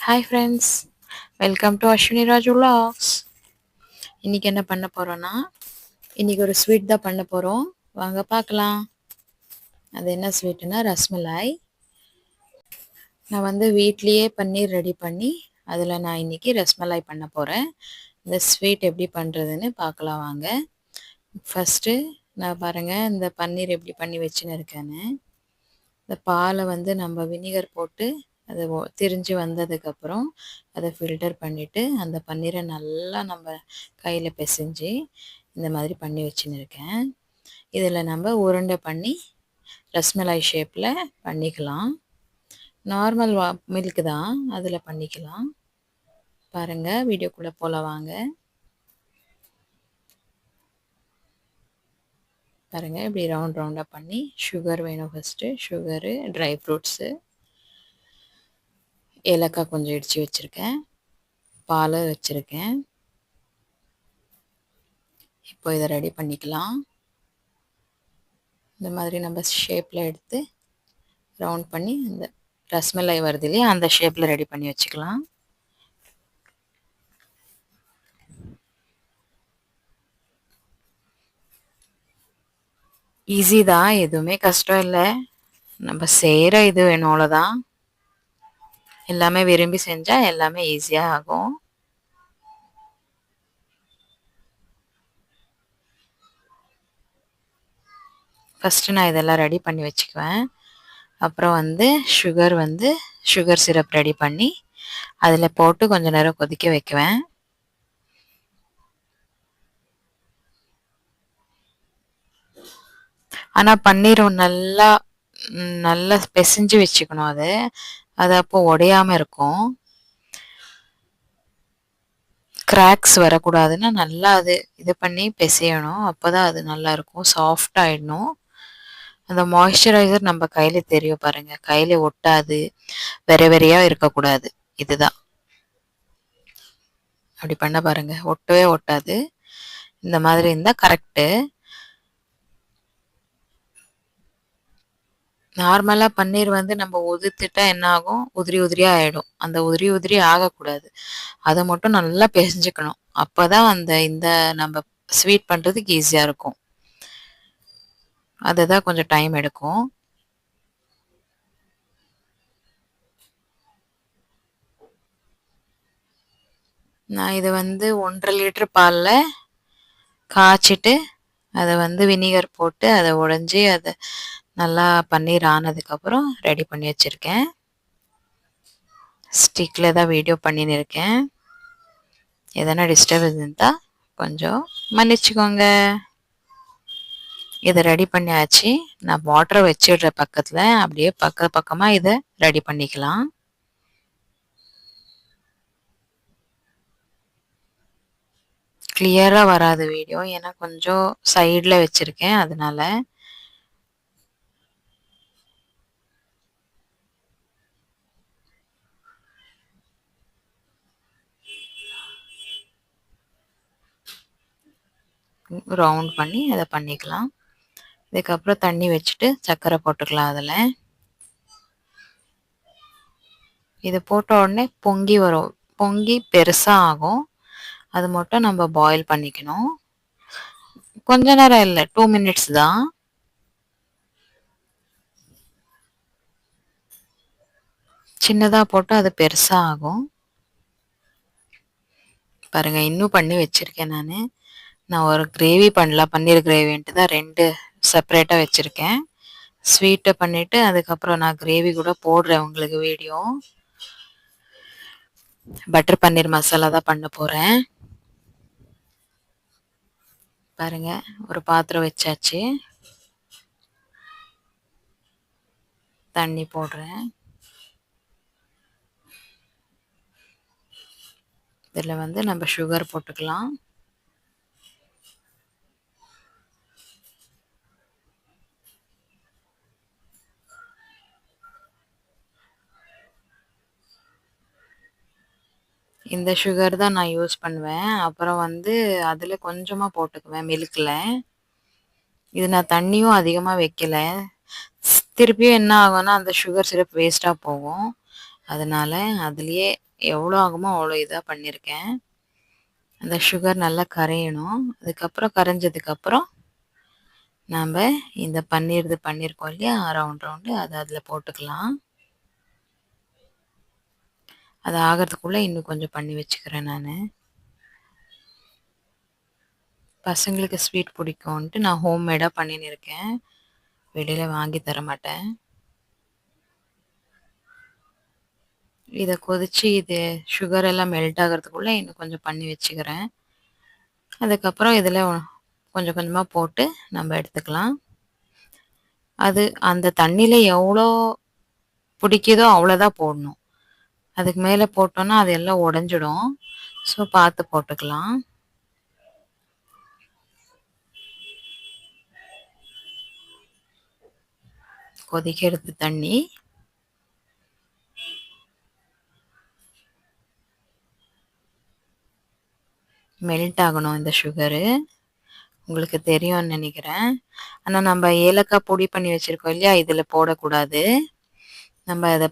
Hi friends, welcome to Ashwini Raju vlogs. இன்றைக்கி என்ன பண்ண போகிறோன்னா, இன்றைக்கி ஒரு ஸ்வீட் தான் பண்ண போகிறோம். வாங்க பார்க்கலாம். அது என்ன ஸ்வீட்டுன்னா ரஸ்மலாய். நான் வந்து வீட்லேயே பன்னீர் ரெடி பண்ணி அதில் நான் இன்றைக்கி ரஸ்மலாய் பண்ண போகிறேன். இந்த ஸ்வீட் எப்படி பண்ணுறதுன்னு பார்க்கலாம் வாங்க. ஃபஸ்ட்டு நான் பாருங்கள் இந்த பன்னீர் எப்படி பண்ணி வச்சுன்னு இருக்கேன்னு. இந்த பாலை வந்து நம்ம வினிகர் போட்டு அது திரிஞ்சு வந்ததுக்கப்புறம் அதை ஃபில்டர் பண்ணிவிட்டு அந்த பன்னீரை நல்லா நம்ம கையில் பிசைஞ்சு இந்த மாதிரி பண்ணி வச்சுன்னு இருக்கேன். இதில் நம்ம உருண்டை பண்ணி ரஸ்மலாய் ஷேப்பில் பண்ணிக்கலாம். நார்மல் மில்க் தான், அதில் பண்ணிக்கலாம். பாருங்கள், வீடியோக்குள்ளே போல வாங்க. பாருங்கள், இப்படி ரவுண்ட் ரவுண்டாக பண்ணி சுகர் வேணும். ஃபஸ்ட்டு சுகரு, ட்ரை ஃப்ரூட்ஸு, ஏலக்காய் கொஞ்சம் இடித்து வச்சுருக்கேன், பால் வச்சுருக்கேன். இப்போ இதை ரெடி பண்ணிக்கலாம். இந்த மாதிரி நம்ம ஷேப்பில் எடுத்து ரவுண்ட் பண்ணி இந்த ரஸ்மலாய் வருது இல்லையா, அந்த ஷேப்பில் ரெடி பண்ணி வச்சுக்கலாம். ஈஸி தான், எதுவுமே கஷ்டம் இல்லை. நம்ம செய்கிற இது வேணும், அவ்வளோதான். எல்லாமே விரும்பி செஞ்சால் எல்லாமே ஈஸியாக ஆகும். ஃபஸ்ட்டு நான் இதெல்லாம் ரெடி பண்ணி வச்சுக்குவேன். அப்புறம் வந்து சுகர் சிரப் ரெடி பண்ணி அதில் போட்டு கொஞ்சம் நேரம் கொதிக்க வைக்குவேன். ஆனால் பன்னீரும் நல்லா நல்லா பிசைஞ்சு வச்சுக்கணும். அது அப்போ உடையாமல் இருக்கும். கிராக்ஸ் வரக்கூடாதுன்னா நல்லா அது இது பண்ணி பிசையணும். அப்போ தான் அது நல்லாயிருக்கும், சாஃப்ட் ஆகிடணும். அந்த மாய்ஸ்சரைசர் நம்ம கையில் தெரியும் பாருங்கள், கையில் ஒட்டாது, வெறையாக இருக்கக்கூடாது. இதுதான் அப்படி பண்ண பாருங்கள், ஒட்டவே ஒட்டாது. இந்த மாதிரி இருந்தால் கரெக்டு. நார்மலாக பன்னீர் வந்து நம்ம உதிர்த்துட்டா என்ன ஆகும், உதிரி உதிரியாக ஆகிடும். அந்த உதிரி ஆகக்கூடாது. அதை மட்டும் நல்லா பிசைஞ்சுக்கணும். அப்போ தான் இந்த நம்ம ஸ்வீட் பண்ணுறதுக்கு ஈஸியாக இருக்கும். அதுதான் கொஞ்சம் டைம் எடுக்கும். நான் இதை வந்து 1.5 லிட்டர் பாலில் காய்ச்சிட்டு அதை வந்து வினிகர் போட்டு அதை உடைஞ்சி அதை நல்லா பன்னீர் ஆனதுக்கப்புறம் ரெடி பண்ணி வச்சுருக்கேன். ஸ்டிக்கில் தான் வீடியோ பண்ணின்னு இருக்கேன். எதனா டிஸ்டர்பன்ஸ் இருந்தால் கொஞ்சம் மன்னிச்சுக்கோங்க. இதை ரெடி பண்ணியாச்சு. நான் வாட்டரை வச்சிடுறேன் பக்கத்தில். அப்படியே பக்கமாக இதை ரெடி பண்ணிக்கலாம். கிளியராக வராது வீடியோ, ஏன்னா கொஞ்சம் சைடில் வச்சுருக்கேன், அதனால. ரவுண்ட் பண்ணி அதை பண்ணிக்கலாம். இதுக்கப்புறம் தண்ணி வச்சுட்டு சர்க்கரை போட்டுக்கலாம் அதில். இது போட்ட உடனே பொங்கி வரும், பொங்கி பெருசாக ஆகும். அது மட்டும் நம்ம பாயில் பண்ணிக்கணும். கொஞ்ச நேரம் இல்லை, 2 மினிட்ஸ் தான். சின்னதாக போட்டு அது பெருசாக ஆகும். பாருங்கள், இன்னும் பண்ணி வச்சுருக்கேன். நான் ஒரு கிரேவி பண்ணலாம், பன்னீர் கிரேவின்ட்டு தான் 2 செப்பரேட்டாக வச்சுருக்கேன். ஸ்வீட்டை பண்ணிவிட்டு அதுக்கப்புறம் நான் கிரேவி கூட போடுறேன் உங்களுக்கு வீடியோ. பட்டர் பன்னீர் மசாலா தான் பண்ண போகிறேன். பாருங்கள், ஒரு பாத்திரம் வச்சாச்சு, தண்ணி போடுறேன். இதில் வந்து நம்ம சுகர் போட்டுக்கலாம். இந்த சுகர் தான் நான் யூஸ் பண்ணுவேன். அப்புறம் வந்து அதில் கொஞ்சமாக போட்டுக்குவேன் மில்கில். இது நான் தண்ணியும் அதிகமாக வைக்கல. திருப்பியும் என்ன ஆகும்னா அந்த சுகர் சிரப் வேஸ்ட்டாக போகும். அதனால அதிலேயே எவ்வளோ ஆகுமோ அவ்வளோ இதா பண்ணியிருக்கேன். அந்த சுகர் நல்லா கரையணும். அதுக்கப்புறம் கரைஞ்சதுக்கப்புறம் நாம இந்த பன்னீர் இது பண்ணியிருக்கோம் இல்லையா? ரவுண்ட் ரவுண்டு அத அதில போட்டுக்கலாம். அது ஆகறதுக்குள்ள இன்னும் கொஞ்சம் பண்ணி வச்சுக்கிறேன் நானு. பசங்களுக்கு ஸ்வீட் பிடிக்கும்ன்ட்டு நான் ஹோம்மேடா பண்ணின்னு இருக்கேன். வெளியில வாங்கி தர மாட்டேன். இத கொதிச்சு இது சுகர் எல்லாம் மெல்ட் ஆகறதுக்குள்ள இன்னும் கொஞ்சம் பண்ணி வச்சுக்கிறேன். அதுக்கப்புறம் இதில கொஞ்சம் கொஞ்சமா போட்டு நம்ம எடுத்துக்கலாம். அது அந்த தண்ணீல எவ்வளோ பிடிக்குதோ அவ்வளோதான் போடணும். அதுக்கு மேல போட்டோம்னா அது எல்லாம் உடைஞ்சிடும். ஸோ பார்த்து போட்டுக்கலாம். கொதிக்கிறது தண்ணி. மெல்ட் ஆகணும் இந்த சுகரு. உங்களுக்கு தெரியும்னு நெனைக்கிறேன். ஆனா நம்ம ஏலக்காய் பொடி பண்ணி வச்சிருக்கோம் இல்லையா? இதில போடக்கூடாது. நம்ம அத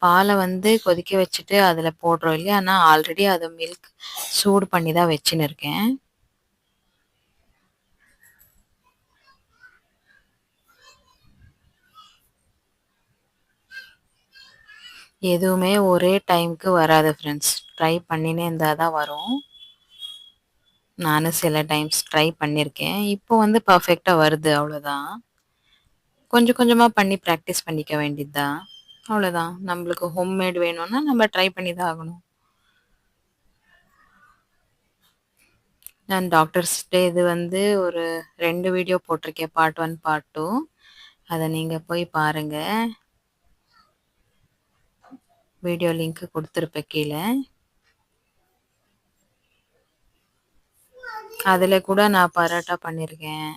பால வந்து கொதிக்க வச்சுட்டு அதில போடுறோம் இல்லையா? நான் ஆல்ரெடி அத மில்க் சூடு பண்ணி தான் வச்சுன்னு இருக்கேன். எதுவுமே ஒரே டைம்க்கு வராது ஃப்ரெண்ட்ஸ். ட்ரை பண்ணினே இருந்தா தான் வரும். நானும் சில டைம்ஸ் ட்ரை பண்ணியிருக்கேன். இப்போ வந்து பெர்ஃபெக்ட்டா வருது அவ்வளோதான். கொஞ்சம் கொஞ்சமா பண்ணி பிராக்டிஸ் பண்ணிக்க வேண்டியது தான். அவ்வளோதான். நம்மளுக்கு ஹோம்மேட் வேணும்னா நம்ம ட்ரை பண்ணி தான் ஆகணும். நான் டாக்டர்ஸ்ட்ட இது வந்து ஒரு 2 வீடியோ போட்டிருக்கேன். Part 1, part 2. அத நீங்க போய் பாருங்க. வீடியோ லிங்க் குடுத்துருப்பேன் கீழ. அதில கூட நான் பரோட்டா பண்ணியிருக்கேன்.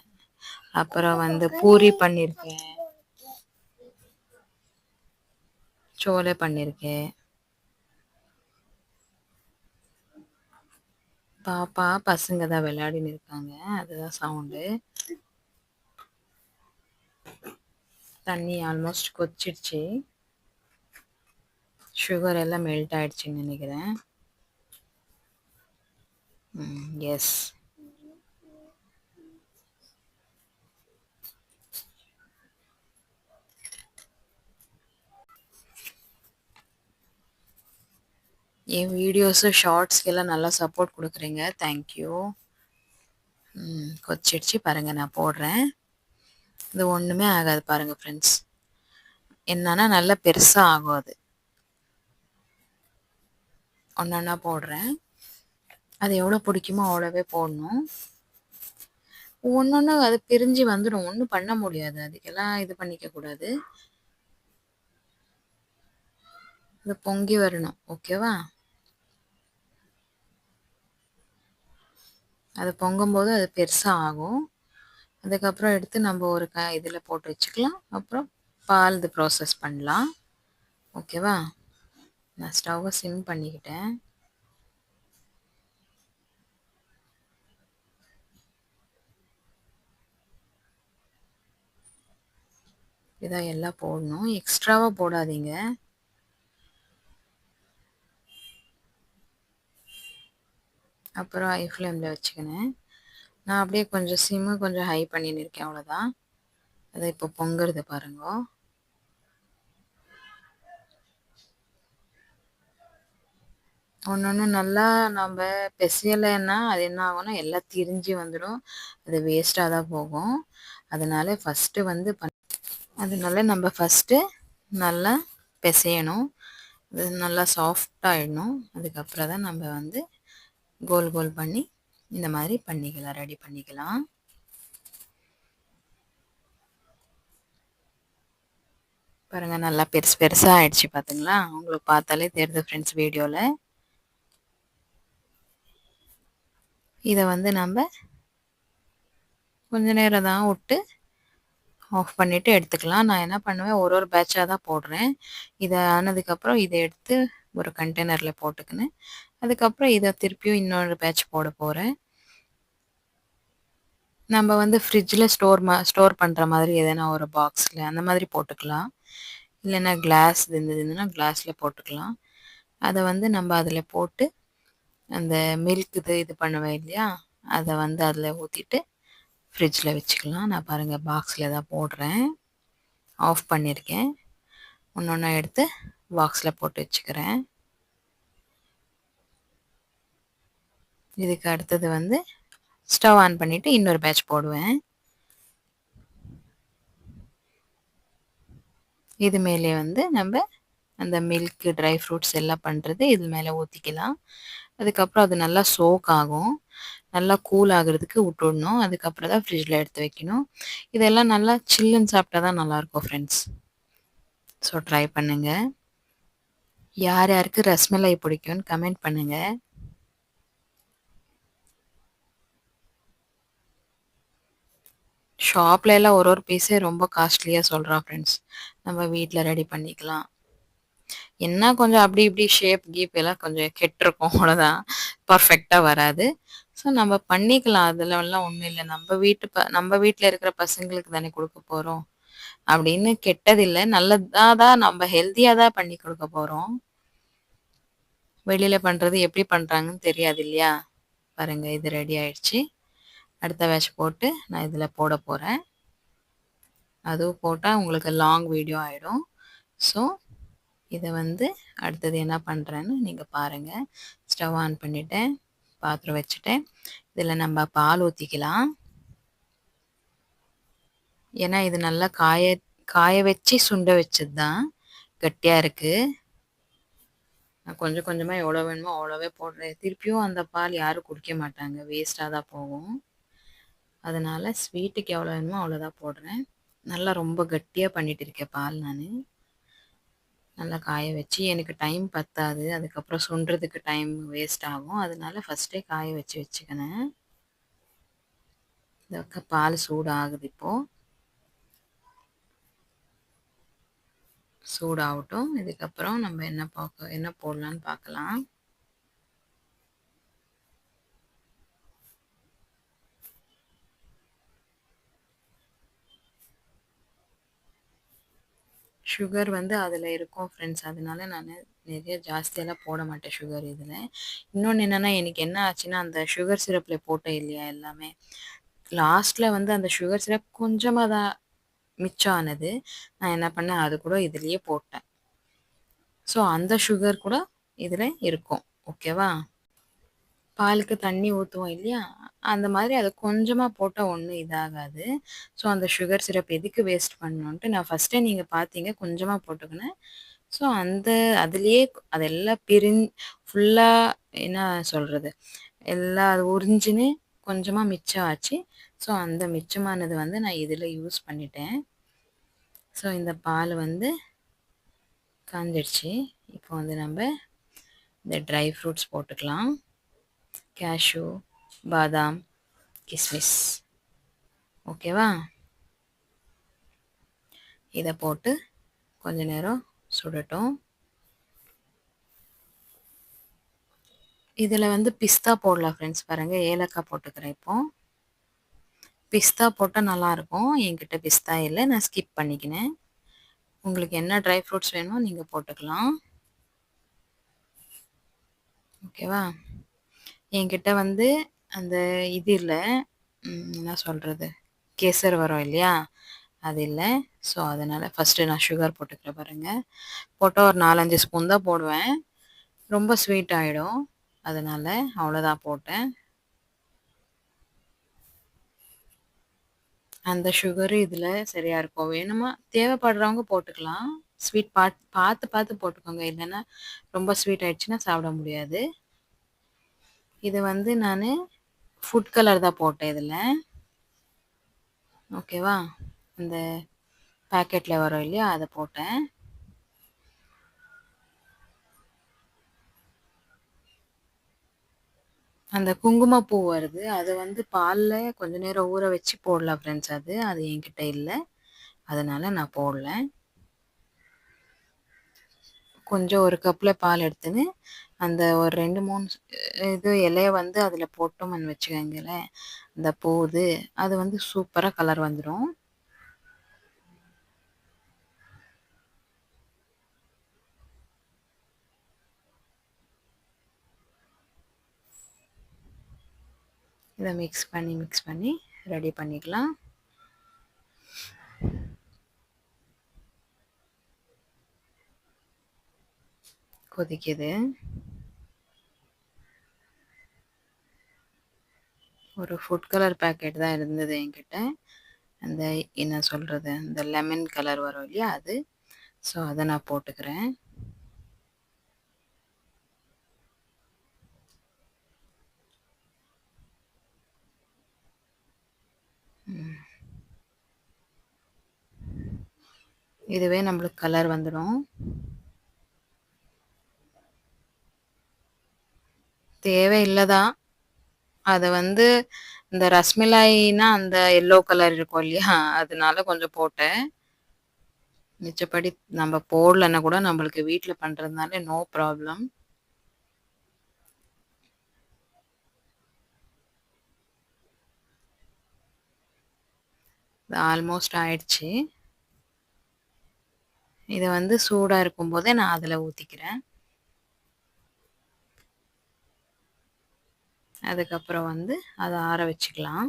அப்புறம் வந்து பூரி பண்ணியிருக்கேன். சோலே பண்ணியிருக்கேன். பாப்பா, பசங்க தான் விளையாடின்னு இருக்காங்க. அதுதான் சவுண்டு. தண்ணி ஆல்மோஸ்ட் கொதிச்சிடுச்சு. சுகர் எல்லாம் மெல்ட் ஆயிடுச்சுன்னு நெனைக்கிறேன். எஸ். என் வீடியோஸு, ஷார்ட்ஸ்க்கெல்லாம் நல்லா சப்போர்ட் குடுக்குறீங்க. Thank you. கொதிச்சிடுச்சு பாருங்க நான் போடுறேன். இது ஒண்ணுமே ஆகாது பாருங்க ஃப்ரெண்ட்ஸ். என்னன்னா நல்லா பெருசா ஆகும் அது. ஒண்ணொண்ணா போடுறேன். அது எவ்வளோ பிடிக்குமோ அவ்வளோவே போடணும். ஒண்ணொண்ணு அது பிரிஞ்சு வந்துடும். ஒண்ணும் பண்ண முடியாது. அதுக்கெல்லாம் இது பண்ணிக்க கூடாது. இது பொங்கி வரணும். ஓகேவா? அது பொங்கும்போது அது பெருசா ஆகும். அதுக்கப்புறம் எடுத்து நம்ம ஒரு இதில போட்டு வச்சுக்கலாம். அப்புறம் பால் இது ப்ராசஸ் பண்ணலாம். ஓகேவா? நான் ஸ்டவ்வ சிம் பண்ணிக்கிட்டேன். இதான் எல்லாம் போடணும். எக்ஸ்ட்ராவா போடாதீங்க. அப்புறம் ஹை ஃப்ளேம்ல வச்சுக்கினேன். நான் அப்படியே கொஞ்சம் சிம்மு கொஞ்சம் ஹை பண்ணின்னு இருக்கேன் அவ்வளோதான். அது இப்போ பொங்குறது பாருங்கோ. ஒண்ணொண்ணு நல்லா நம்ப பெசையலைன்னா அது என்ன ஆகும்னா எல்லாம் திரிஞ்சு வந்துடும். அது வேஸ்ட்டா தான் போகும். அதனால ஃபஸ்ட்டு நல்லா பெசையணும். அது நல்லா சாஃப்ட்டாயிடணும். அதுக்கப்புறம் தான் நம்ம வந்து கோல் கோல் பண்ணி இந்த மாதிரி பண்ணிக்கலாம். ரெடி பண்ணிக்கலாம். பாருங்க நல்லா பெருசு பெருசா ஆயிடுச்சு பாத்தீங்களா? உங்களுக்கு பார்த்தாலே தெரியுது ஃப்ரெண்ட்ஸ் வீடியோல. இத வந்து நம்ப கொஞ்ச நேரம் தான் விட்டு ஆஃப் பண்ணிட்டு எடுத்துக்கலாம். நான் என்ன பண்ணுவேன் ஒரு பேட்சா தான் போடுறேன். இத ஆனதுக்கப்புறம் இத எடுத்து ஒரு கண்டெய்னர்ல போட்டுக்கின்னு, அதுக்கப்புறம் இத திருப்பியும் இன்னொரு பேட்ச் போட போறேன். நம்ம வந்து ஃப்ரிட்ஜ்ல ஸ்டோர் பண்ற மாதிரி எதனா ஒரு பாக்ஸ்ல அந்த மாதிரி போட்டுக்கலாம். இல்லைன்னா கிளாஸ் இருந்ததுன்னா கிளாஸில் போட்டுக்கலாம். அதை வந்து நம்ம அதில் போட்டு அந்த மில்க் இது பண்ணுவேன் இல்லையா, அதை வந்து அதில் ஊற்றிட்டு ஃப்ரிட்ஜில் வச்சுக்கலாம். நான் பாருங்கள் பாக்ஸில் தான் போடுறேன். ஆஃப் பண்ணியிருக்கேன். ஒன்று ஒன்றா எடுத்து பாக்ஸில் போட்டு வச்சுக்கிறேன். இதுக்கு அடுத்தது வந்து ஸ்டவ் ஆன் பண்ணிவிட்டு இன்னொரு பேட்ச் போடுவேன். இது மேலே வந்து நம்ம அந்த மில்க், ட்ரை ஃப்ரூட்ஸ் எல்லாம் பண்ணுறது இது மேலே ஊற்றிக்கலாம். அதுக்கப்புறம் அது நல்லா சோக் ஆகும். நல்லா கூல் ஆகுறதுக்கு விட்டுடணும். அதுக்கப்புறம் தான் ஃப்ரிட்ஜில் எடுத்து வைக்கணும். இதெல்லாம் நல்லா சில்லுன்னு சாப்பிட்டா தான் நல்லாயிருக்கும் ஃப்ரெண்ட்ஸ். ஸோ ட்ரை பண்ணுங்கள். யார் யாருக்கு ரஸ்மலாய் பிடிக்கும்னு கமெண்ட் பண்ணுங்கள். ஷாப்ல எல்லாம் ஒரு பீஸே ரொம்ப காஸ்ட்லியாக சொல்கிறான் ஃப்ரெண்ட்ஸ். நம்ம வீட்டில் ரெடி பண்ணிக்கலாம். என்ன கொஞ்சம் அப்படி இப்படி ஷேப் கீப் எல்லாம் கொஞ்சம் கெட்டிருக்கும், அவ்வளோதான். பர்ஃபெக்டாக வராது. ஸோ நம்ம பண்ணிக்கலாம். அதுலலாம் ஒன்றும் இல்லை. நம்ம வீட்டில் இருக்கிற பசங்களுக்கு தானே கொடுக்க போகிறோம். அப்படின்னு கெட்டதில்லை, நல்லதாக தான், நம்ம ஹெல்த்தியாக தான் பண்ணி கொடுக்க போகிறோம். வெளியில் பண்ணுறது எப்படி பண்ணுறாங்கன்னு தெரியாது இல்லையா. பாருங்கள், இது ரெடி ஆயிடுச்சு. அடுத்த பேட்ச் போட்டு நான் இதில் போட போகிறேன். அதுவும் போட்டால் உங்களுக்கு லாங் வீடியோ ஆகிடும். ஸோ இதை வந்து அடுத்தது என்ன பண்ணுறேன்னு நீங்கள் பாருங்கள். ஸ்டவ் ஆன் பண்ணிவிட்டேன், பாத்திரம் வச்சுட்டேன். இதில் நம்ம பால் ஊற்றிக்கலாம். ஏன்னா இது நல்லா காய வச்சு சுண்ட வச்சது தான், கட்டியாக இருக்குது. நான் கொஞ்சம் கொஞ்சமாக எவ்வளோ வேணுமோ அவ்வளோவே போடுறேன். திருப்பியும் அந்த பால் யாரும் குடிக்க மாட்டாங்க, வேஸ்ட்டாக தான் போகும். அதனால் ஸ்வீட்டுக்கு எவ்வளோ வேணுமோ அவ்வளோதான் போடுறேன். நல்லா ரொம்ப கட்டியாக பண்ணிகிட்டு இருக்கேன் பால். நான் நல்லா காய வச்சு, எனக்கு டைம் பத்தாது, அதுக்கப்புறம் சுண்டுறதுக்கு டைம் வேஸ்ட் ஆகும். அதனால ஃபஸ்ட்டே காய வச்சு வச்சுக்கினேன். இந்த பால் சூடாகுது. இப்போது சூடாகட்டும். இதுக்கப்புறம் நம்ம என்ன போடலான்னு பார்க்கலாம். சுகர் வந்து அதில் இருக்கும் ஃப்ரெண்ட்ஸ். அதனால நான் நிறைய ஜாஸ்தியெல்லாம் போட மாட்டேன் சுகர் இதில். இன்னொன்று என்னென்னா, எனக்கு என்ன ஆச்சுன்னா, அந்த சுகர் சிரப்பில் போட்டேன் இல்லையா எல்லாமே, லாஸ்ட்டில் வந்து அந்த சுகர் சிரப் கொஞ்சமாக தான் மிச்சம் ஆனது. நான் என்ன பண்ணேன், அது கூட இதுலேயே போட்டேன். ஸோ அந்த சுகர் கூட இதில் இருக்கும். ஓகேவா. பாலுக்கு தண்ணி ஊற்றுவோம் இல்லையா, அந்த மாதிரி அதை கொஞ்சமாக போட்டால் ஒன்றும் இதாகாது. ஸோ அந்த சுகர் சிரப் எதுக்கு வேஸ்ட் பண்ணணுன்ட்டு நான் ஃபஸ்ட்டே, நீங்கள் பார்த்தீங்க, கொஞ்சமாக போட்டுக்கினேன். ஸோ அதுலேயே அதெல்லாம் ஃபுல்லாக என்ன சொல்கிறது, எல்லாம் அது உறிஞ்சின்னு கொஞ்சமாக மிச்சம் ஆச்சு. ஸோ அந்த மிச்சமானது வந்து நான் இதில் யூஸ் பண்ணிட்டேன். ஸோ இந்த பால் வந்து காஞ்சிடுச்சு. இப்போ வந்து நம்ம இந்த ட்ரை ஃப்ரூட்ஸ் போட்டுக்கலாம். கேஷ்யூ, பாதாம், கிஸ்மிஸ். ஓகேவா. இதை போட்டு கொஞ்ச நேரம் சுடட்டும். இதில் வந்து பிஸ்தா போடலாம் ஃப்ரெண்ட்ஸ். பாருங்கள், ஏலக்காய் போட்டுக்கிறேன். இப்போது பிஸ்தா போட்டால் நல்லாயிருக்கும். என்கிட்ட பிஸ்தா இல்லை, நான் ஸ்கிப் பண்ணிக்கினேன். உங்களுக்கு என்ன ட்ரை ஃப்ரூட்ஸ் வேணுமோ நீங்கள் போட்டுக்கலாம். ஓகேவா. என்கிட்ட வந்து அந்த இது இல்லை, என்ன சொல்கிறது, கேசர் வரும் இல்லையா, அது இல்லை. ஸோ அதனால் ஃபஸ்ட்டு நான் சுகர் போட்டுக்கிறேன். பாருங்கள், போட்டால் ஒரு 4-5 ஸ்பூன் தான் போடுவேன். ரொம்ப ஸ்வீட் ஆகிடும். அதனால் அவ்வளோதான் போட்டேன். அந்த சுகரு இதில் சரியாக இருக்கும். வேணுமா தேவைப்படுறவங்க போட்டுக்கலாம். ஸ்வீட் பார்த்து பார்த்து போட்டுக்கோங்க, இல்லைன்னா ரொம்ப ஸ்வீட் ஆகிடுச்சின்னா சாப்பிட முடியாது. இது வந்து நான் ஃபுட் கலர் தான் போட்டேன் இதில். ஓகேவா. இந்த பேக்கெட்டில் வரும் இல்லையா, அதை போட்டேன். அந்த குங்குமப்பூ வருது, அதை வந்து பாலில் கொஞ்ச நேரம் ஊற வச்சு போடலாம் ஃப்ரெண்ட்ஸ். அது என்கிட்ட இல்லை, அதனால் நான் போடல. கொஞ்சம் ஒரு கப்பில் பால் எடுத்துன்னு அந்த ஒரு 2-3 இலையை வந்து அதில் போட்டோம்னு வச்சுக்கோங்களேன், அந்த பூது அது வந்து சூப்பராக கலர் வந்துடும். இதை மிக்ஸ் பண்ணி ரெடி பண்ணிக்கலாம். கொதிக்குது. ஒரு ஃபுட் கலர் பேக்கெட் தான் இருந்தது என்கிட்ட. அந்த என்ன சொல்கிறது, இந்த லெமன் கலர் வரும் இல்லையா அது. ஸோ அதை நான் போட்டுக்கிறேன். இதுவே நம்மளுக்கு கலர் வந்துடும். தேவையில்லைதான். அதை இந்த ரஸ்மலாயினா அந்த எல்லோ கலர் இருக்கும் இல்லையா, அதனால கொஞ்சம் போட்டேன். மிச்சப்படி நம்ம போடலன்னா கூட நம்மளுக்கு வீட்டில் பண்ணுறதுனால நோ ப்ராப்ளம். ஆல்மோஸ்ட் ஆயிடுச்சு. இதை சூடாக இருக்கும்போதே நான் அதில் ஊற்றிக்கிறேன். அதுக்கப்புறம் அதை ஆற வச்சுக்கலாம்.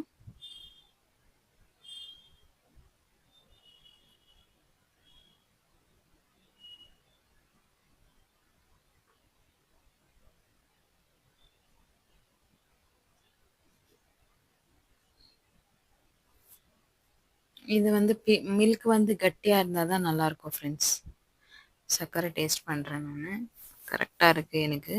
இது மில்க் கட்டியாக இருந்தால் தான் நல்லாயிருக்கும் ஃப்ரெண்ட்ஸ். சர்க்கரை டேஸ்ட் பண்ணுறேன் நான். கரெக்டாக இருக்குது எனக்கு.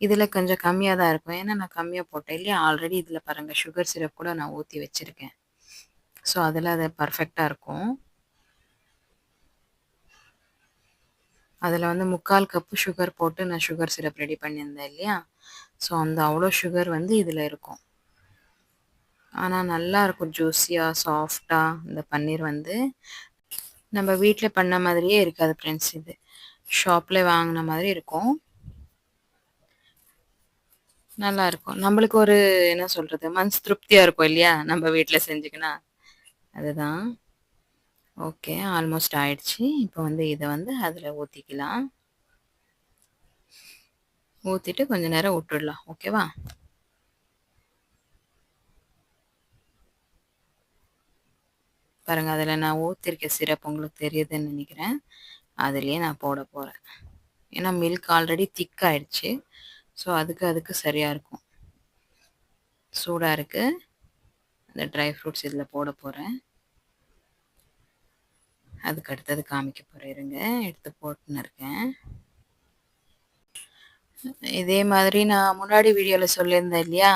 இதில் கொஞ்சம் கம்மியாக தான் இருக்கும், ஏன்னா நான் கம்மியாக போட்டேன் இல்லையா. ஆல்ரெடி இதில் பாருங்கள் சுகர் சிரப் கூட நான் ஊற்றி வச்சுருக்கேன். ஸோ அதில் அது பர்ஃபெக்டாக இருக்கும். அதில் 3/4 கப்பு சுகர் போட்டு நான் சுகர் சிரப் ரெடி பண்ணியிருந்தேன் இல்லையா. ஸோ அவ்வளோ சுகர் இதில் இருக்கும். ஆனால் நல்லாயிருக்கும், ஜூஸியாக சாஃப்டாக. இந்த பன்னீர் நம்ம வீட்டில் பண்ண மாதிரியே இருக்காது ஃப்ரெண்ட்ஸ். இது ஷாப்பில் வாங்கின மாதிரி இருக்கும். நல்லாயிருக்கும். நம்மளுக்கு ஒரு என்ன சொல்கிறது, மனசு திருப்தியாக இருக்கும் இல்லையா, நம்ம வீட்டில் செஞ்சுக்கினா. அதுதான். ஓகே, ஆல்மோஸ்ட் ஆயிடுச்சு. இப்போ இதை அதில் ஊற்றிக்கலாம். ஊற்றிட்டு கொஞ்சம் நேரம் விட்டுடலாம். ஓகேவா. பாருங்கள், அதில் நான் ஊற்றிருக்க சிரப் உங்களுக்கு தெரியுதுன்னு நினைக்கிறேன். அதுலேயே நான் போட போகிறேன். ஏன்னா மில்க் ஆல்ரெடி திக் ஆயிடுச்சு. ஸோ அதுக்கு சரியாக இருக்கும். சூடாக இருக்குது. அந்த ட்ரை ஃப்ரூட்ஸ் இதில் போட போகிறேன். அதுக்கு அடுத்தது காமிக்க போகிறேன். இருங்க, எடுத்து போட்டுன்னு இருக்கேன். இதே மாதிரி நான் முன்னாடி வீடியோவில் சொல்லியிருந்தேன் இல்லையா,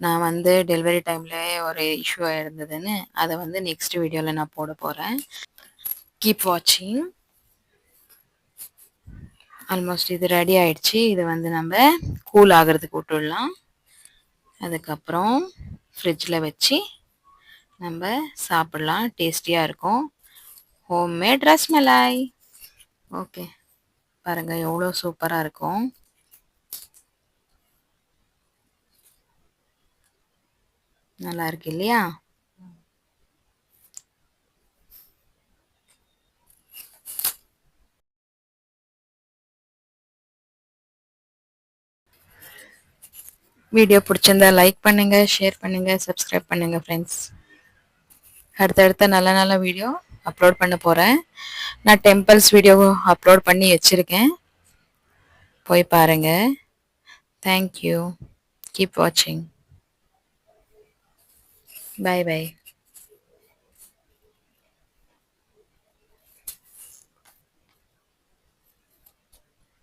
நான் டெலிவரி டைமில் ஒரு இஷ்யூ இருந்ததுன்னு. அதை நெக்ஸ்ட் வீடியோவில் நான் போட போகிறேன். கீப் வாட்சிங். ஆல்மோஸ்ட் இது ரெடி ஆயிடுச்சு. இது நம்ம கூல் ஆகிறதுக்கு விட்டுடலாம். அதுக்கப்புறம் ஃப்ரிட்ஜில் வச்சு நம்ம சாப்பிட்லாம். டேஸ்டியாக இருக்கும். ஹோம்மேட் ரஸ்மலாய். ஓகே, பாருங்கள் எவ்வளோ சூப்பராக இருக்கும். நல்லா இருக்கு இல்லையா. வீடியோ பிடிச்சிருந்தா லைக் பண்ணுங்கள், ஷேர் பண்ணுங்கள், சப்ஸ்கிரைப் பண்ணுங்கள் ஃப்ரெண்ட்ஸ். அடுத்தடுத்த நல்ல நல்ல வீடியோ அப்லோட் பண்ண போகிறேன். நான் டெம்பிள்ஸ் வீடியோ அப்லோட் பண்ணி வச்சுருக்கேன், போய் பாருங்கள். தேங்க்யூ. கீப் வாட்சிங். Bye by.